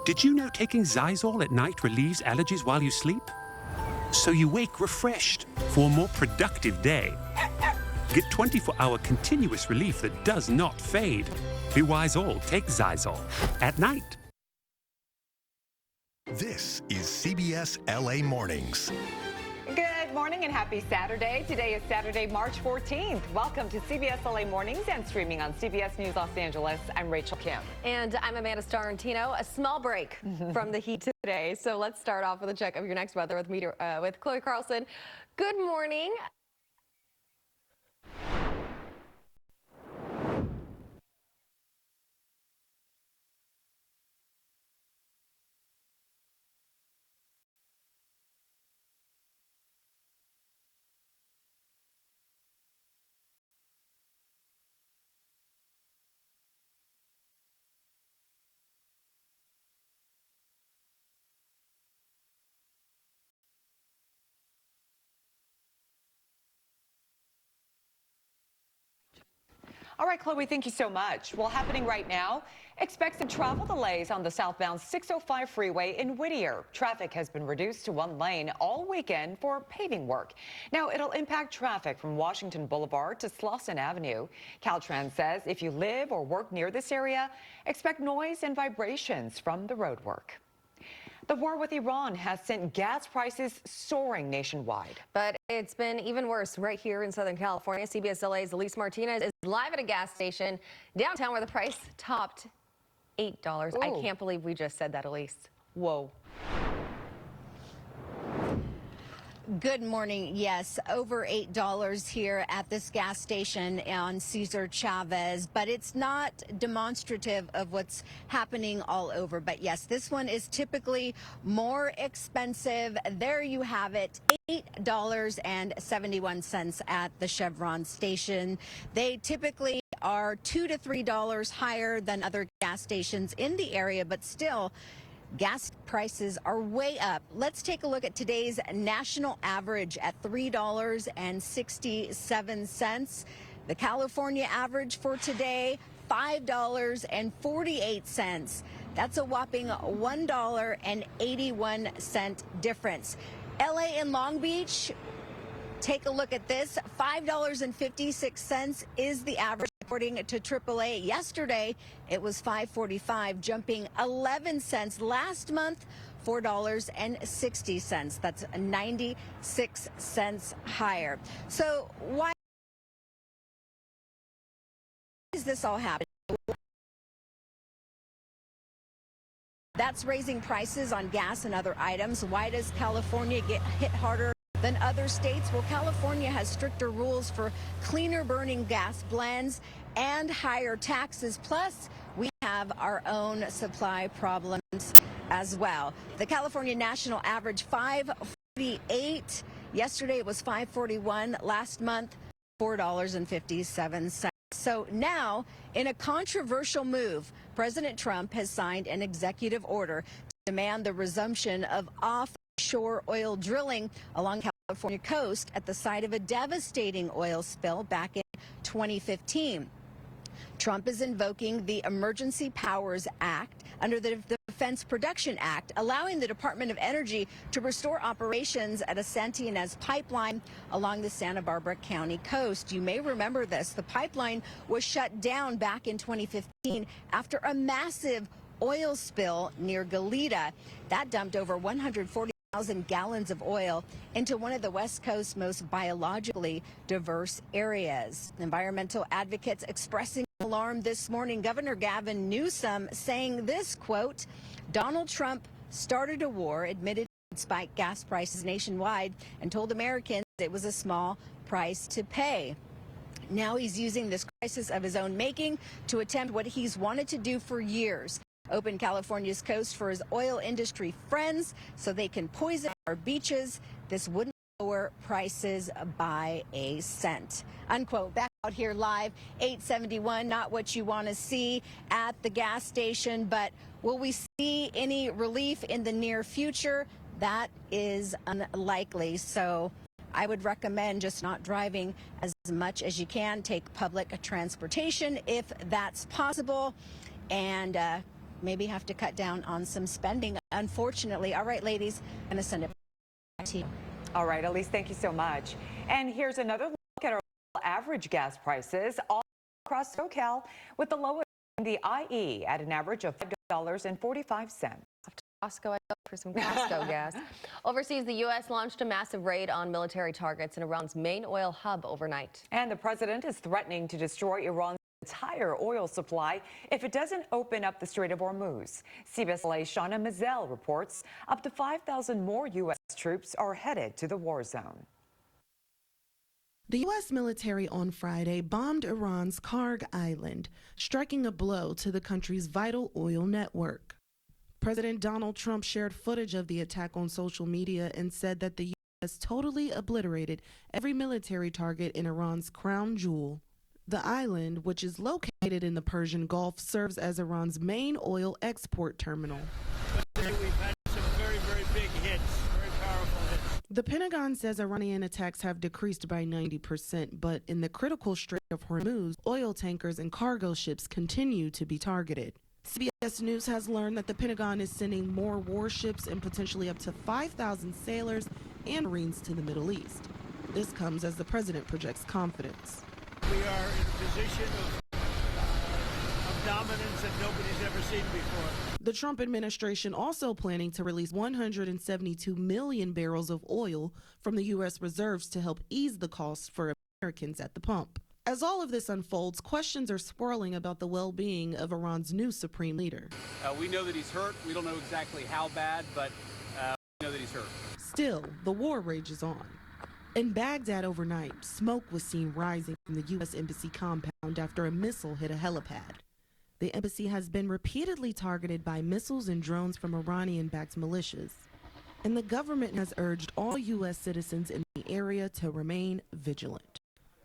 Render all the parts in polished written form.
Did you know taking Xyzal at night relieves allergies while you sleep? So you wake refreshed for a more productive day. Get 24-hour continuous relief that does not fade. Be wise all, take Xyzal at night. This is CBS LA Mornings. Good morning and happy Saturday. Today is Saturday, March 14th. Welcome to CBS LA Mornings and streaming on CBS News Los Angeles. I'm Rachel Kim. And I'm Amanda Starantino. A small break from the heat today. So let's start off with a check of your next weather with Chloe Carlson. Good morning. All right, Chloe, thank you so much. Well, happening right now, expect some travel delays on the southbound 605 freeway in Whittier. Traffic has been reduced to one lane all weekend for paving work. Now, it'll impact traffic from Washington Boulevard to Slauson Avenue. Caltrans says if you live or work near this area, expect noise and vibrations from the roadwork. The war with Iran has sent gas prices soaring nationwide. But it's been even worse right here in Southern California. CBS LA's Elise Martinez is live at a gas station downtown where the price topped $8. Ooh. I can't believe we just said that, Elise. Whoa. Good morning. Yes, over $8 here at this gas station on Cesar Chavez, but it's not demonstrative of what's happening all over. But yes, this one is typically more expensive. There you have it, $8.71 at the Chevron station. They typically are $2 to $3 higher than other gas stations in the area, but still, gas prices are way up. Let's take a look at today's national average at $3.67. The California average for today, $5.48. That's a whopping $1.81 difference. LA and Long Beach, take a look at this. $5.56 is the average. According to AAA, yesterday it was $5.45, jumping 11 cents. Last month, $4.60. That's 96 cents higher. So why is this all happening? That's raising prices on gas and other items. Why does California get hit harder than other states? Well, California has stricter rules for cleaner burning gas blends and higher taxes. Plus, we have our own supply problems as well. The California national average $5.48. Yesterday it was $5.41. Last month, $4.57. So now, in a controversial move, President Trump has signed an executive order to demand the resumption of offshore oil drilling along the California coast at the site of a devastating oil spill back in 2015. Trump is invoking the Emergency Powers Act under the Defense Production Act, allowing the Department of Energy to restore operations at a Santa Ynez pipeline along the Santa Barbara County coast. You may remember this. The pipeline was shut down back in 2015 after a massive oil spill near Goleta. That dumped over 140,000 gallons of oil into one of the West Coast's most biologically diverse areas. Environmental advocates expressing alarm this morning. Governor Gavin Newsom saying this, quote, Donald Trump started a war, admitted to spike gas prices nationwide, and told Americans it was a small price to pay. Now he's using this crisis of his own making to attempt what he's wanted to do for years. Open California's coast for his oil industry friends so they can poison our beaches. This wouldn't lower prices by a cent. Unquote. Back out here live, 871, not what you want to see at the gas station, but will we see any relief in the near future? That is unlikely. So I would recommend just not driving as much as you can. Take public transportation if that's possible. And maybe have to cut down on some spending, unfortunately. All right, ladies, I'm going to send it back to you. All right, Elise, thank you so much. And here's another look at our average gas prices all across SoCal, with the lowest in the IE at an average of $5.45. Costco, I go for some Costco gas. Overseas, the U.S. launched a massive raid on military targets in Iran's main oil hub overnight. And the president is threatening to destroy Iran's entire oil supply if it doesn't open up the Strait of Hormuz. CBS LA's Shauna Mazel reports up to 5,000 more U.S. troops are headed to the war zone. The U.S. military on Friday bombed Iran's Karg Island, striking a blow to the country's vital oil network. President Donald Trump shared footage of the attack on social media and said that the U.S. totally obliterated every military target in Iran's crown jewel. The island, which is located in the Persian Gulf, serves as Iran's main oil export terminal. We've had some very, very big hits, very powerful hits. The Pentagon says Iranian attacks have decreased by 90%, but in the critical Strait of Hormuz, oil tankers and cargo ships continue to be targeted. CBS News has learned that the Pentagon is sending more warships and potentially up to 5,000 sailors and Marines to the Middle East. This comes as the president projects confidence. We are in a position of dominance that nobody's ever seen before. The Trump administration also planning to release 172 million barrels of oil from the U.S. reserves to help ease the costs for Americans at the pump. As all of this unfolds, questions are swirling about the well-being of Iran's new supreme leader. We know that he's hurt. We don't know exactly how bad, but we know that he's hurt. Still, the war rages on. In Baghdad overnight, smoke was seen rising from the U.S. Embassy compound after a missile hit a helipad. The embassy has been repeatedly targeted by missiles and drones from Iranian-backed militias. And the government has urged all U.S. citizens in the area to remain vigilant.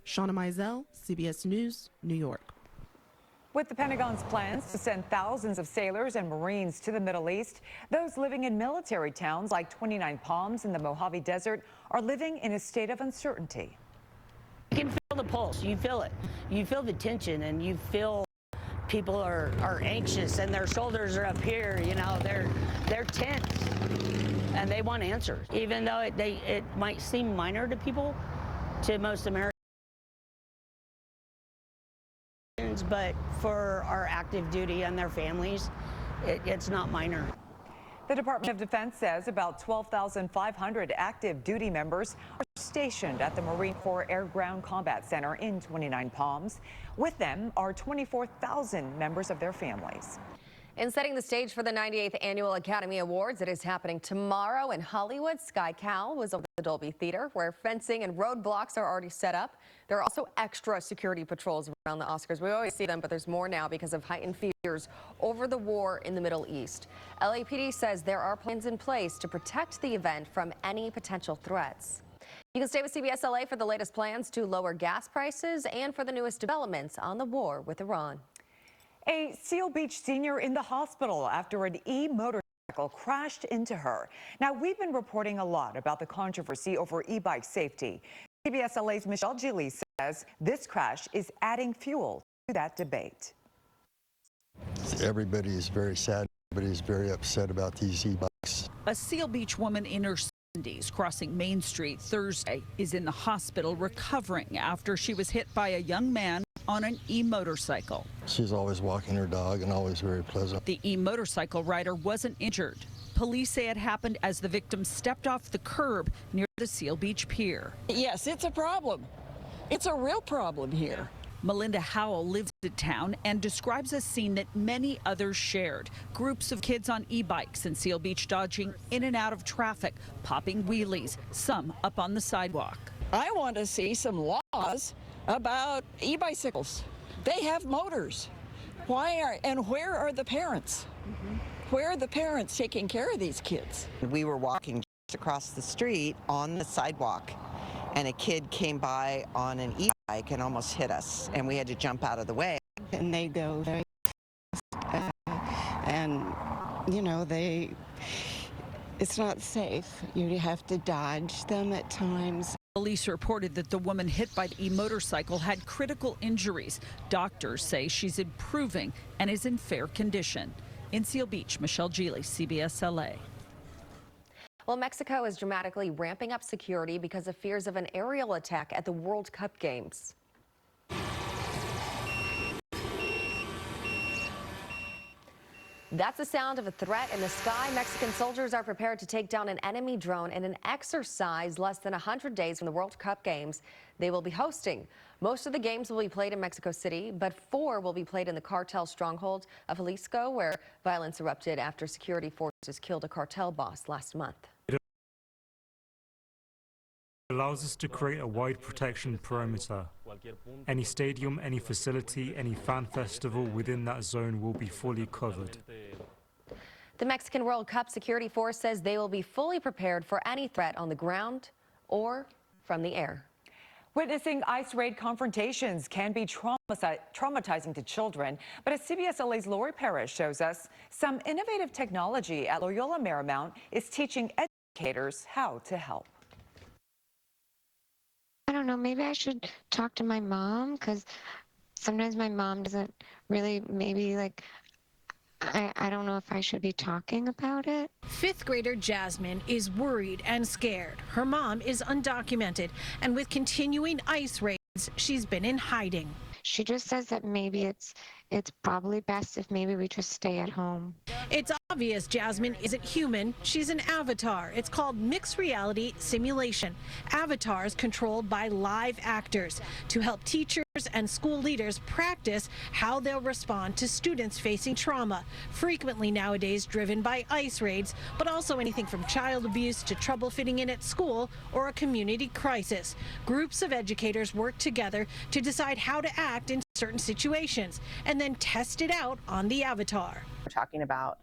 Shauna Mazel, CBS News, New York. With the Pentagon's plans to send thousands of sailors and Marines to the Middle East, those living in military towns like 29 Palms in the Mojave Desert are living in a state of uncertainty. You can feel the pulse. You feel it. You feel the tension, and you feel people are anxious, and their shoulders are up here. You know, they're tense, and they want answers. Even though it might seem minor to people, to most Americans. But for our active duty and their families, it's not minor. The Department of Defense says about 12,500 active duty members are stationed at the Marine Corps Air Ground Combat Center in 29 Palms. With them are 24,000 members of their families. In setting the stage for the 98th Annual Academy Awards, it is happening tomorrow in Hollywood. Sky Cal was over the Dolby Theater, where fencing and roadblocks are already set up. There are also extra security patrols around the Oscars. We always see them, but there's more now because of heightened fears over the war in the Middle East. LAPD says there are plans in place to protect the event from any potential threats. You can stay with CBS LA for the latest plans to lower gas prices and for the newest developments on the war with Iran. A Seal Beach senior in the hospital after an e-motorcycle crashed into her. Now, we've been reporting a lot about the controversy over e-bike safety. CBS LA's Michelle Gilly says this crash is adding fuel to that debate. Everybody is very sad. Everybody is very upset about these e-bikes. A Seal Beach woman in her 70s crossing Main Street Thursday is in the hospital recovering after she was hit by a young man on an e-motorcycle. She's always walking her dog and always very pleasant. The e-motorcycle rider wasn't injured. Police say it happened as the victim stepped off the curb near the Seal Beach Pier. Yes, it's a problem. It's a real problem here. Melinda Howell lives in town and describes a scene that many others shared. Groups of kids on e-bikes in Seal Beach dodging in and out of traffic, popping wheelies, some up on the sidewalk. I want to see some laws about e-bicycles. They have motors. Where are the parents? Where are the parents taking care of these kids? We were walking just across the street on the sidewalk, and a kid came by on an e-bike and almost hit us, and we had to jump out of the way. And they go very fast, and you know, it's not safe. You have to dodge them at times. Police reported that the woman hit by the e-motorcycle had critical injuries. Doctors say she's improving and is in fair condition. In Seal Beach, Michelle Geely, CBS LA. Well, Mexico is dramatically ramping up security because of fears of an aerial attack at the World Cup games. That's the sound of a threat in the sky. Mexican soldiers are prepared to take down an enemy drone in an exercise less than 100 days from the World Cup games they will be hosting. Most of the games will be played in Mexico City, but 4 will be played in the cartel stronghold of Jalisco, where violence erupted after security forces killed a cartel boss last month. It allows us to create a wide protection perimeter. Any stadium, any facility, any fan festival within that zone will be fully covered. The Mexican World Cup security force says they will be fully prepared for any threat on the ground or from the air. Witnessing ICE raid confrontations can be traumatizing to children, but as CBS LA's Lori Parrish shows us, some innovative technology at Loyola Marymount is teaching educators how to help. I don't know, maybe I should talk to my mom, because sometimes my mom doesn't really, maybe like, I don't know if I should be talking about it. 5th grader Jasmine is worried and scared. Her mom is undocumented, and with continuing ICE raids, she's been in hiding. She just says that maybe it's probably best if maybe we just stay at home. It's obvious Jasmine isn't human, she's an avatar. It's called mixed reality simulation. Avatars controlled by live actors to help teachers and school leaders practice how they'll respond to students facing trauma, frequently nowadays driven by ICE raids, but also anything from child abuse to trouble fitting in at school or a community crisis. Groups of educators work together to decide how to act in certain situations and then test it out on the avatar. We're talking about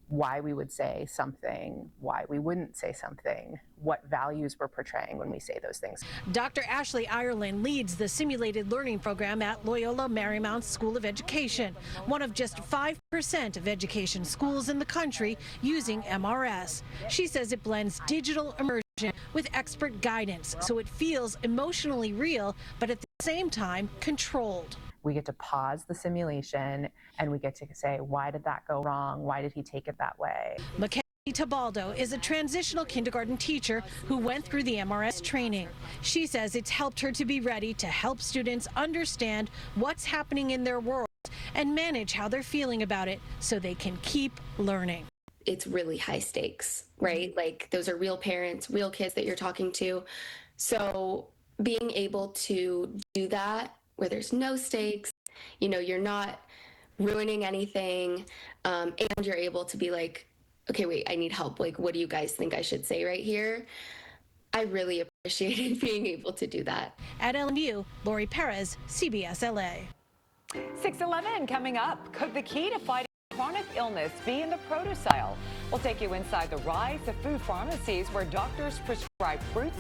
why we would say something, why we wouldn't say something, what values we're portraying when we say those things. Dr. Ashley Ireland leads the simulated learning program at Loyola Marymount School of Education, one of just 5% of education schools in the country using MRS. She says it blends digital immersion with expert guidance, so it feels emotionally real, but at the same time controlled. We get to pause the simulation and we get to say, why did that go wrong? Why did he take it that way? Mackenzie Tabaldo is a transitional kindergarten teacher who went through the MRS training. She says it's helped her to be ready to help students understand what's happening in their world and manage how they're feeling about it so they can keep learning. It's really high stakes, right? Like those are real parents, real kids that you're talking to. So being able to do that where there's no stakes, you know, you're not ruining anything, and you're able to be like, okay, wait, I need help. Like, what do you guys think I should say right here? I really appreciated being able to do that. At LMU, Lori Perez, CBS LA. 6:11 coming up. Could the key to fighting chronic illness be in the produce aisle? We'll take you inside the rise of food pharmacies where doctors prescribe fruits